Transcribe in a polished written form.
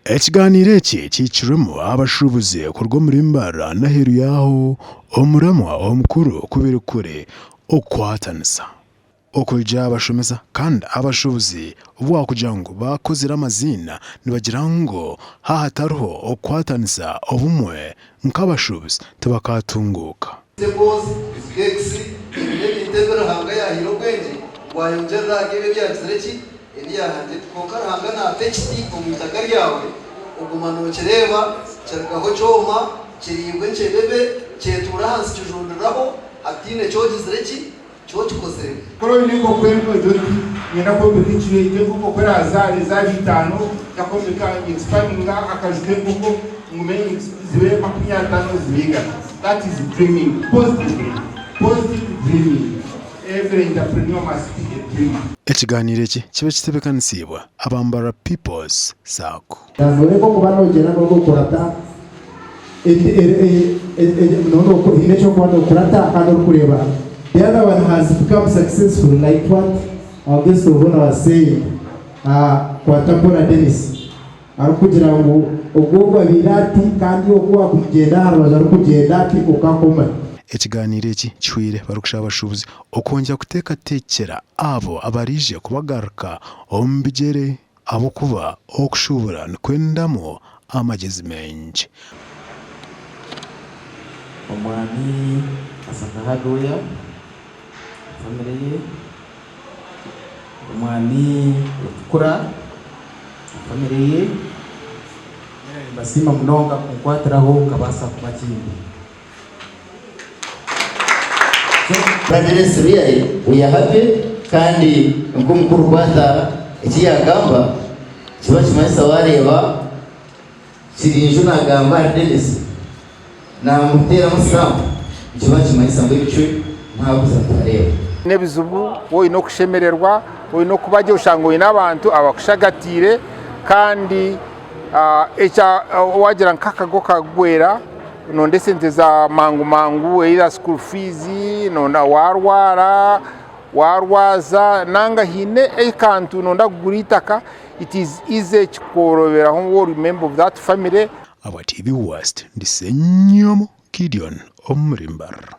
Ekiganiro eki kicirwemu abashubuzi kurwa muri Mbara naheru yaho omuramwa omukuru kubera kure okwatanisa okulja abashomesa kandi abashubuzi ubwa kugira ngo bakozera amazina nibagira ngo hahatariho okwatanisa obumwe nk'abashubuzi tebakatunguka Eliyahanze twokaranga na tekiti omutaka lyawe ogumano kireba kiragaho cyoma kiribwe cyebebe cyetura hansi kijunduraho atine cyogizireki cyo kikozere koro niko kwendo joti nyina ko bikiye ite ko kwera azari za bitano yakomeka expanding akajuke kuko mumenye zibe 50 zibiga. That is dreaming, positive dreaming. Every entrepreneur must be a dreamer. Ekiganiro eki kibe kitebekanisibwa abambara People's Sacco. Nazore ko kubanogera no kurata no inecho kwando kurata kandi kureba. The other one has become successful like what our guest of honor was saying. Kwa Tabora Dennis. Arukugira ngo ogomba birati kandi okuwa kumugenda haroza arukugenda ati ukakoma. Ekiganiro eki kiwire barukushaba abashubuzi okongera kutekatekera abo abarije kubagaruka ombigere abo kuba okushubura kwendamo amagezi menshi. Omwani asanga hadoya family ye omwani okura family ye basima munonga kunkwatiraho kabasa kumakindi. Really, we are happy kandi mkuru Rwanda ikiyagamba kiba kimaisa wareba kirinjo nagamba Dennis na mutera musamu kiba kimaisa mbicu ntabuza tareba nebizubu woyi no kushemererwa woyi no kubaje ushangoye n'abantu abakushagatire kandi echa wagira nkakago kagwera nonde sente za mangu either school fees nonda warwaza nanga hine ekantu nonda guritaka. It is easy chikorobera ho remember of that family. Aba TV West ndisenyomo Gideon Omrimbar.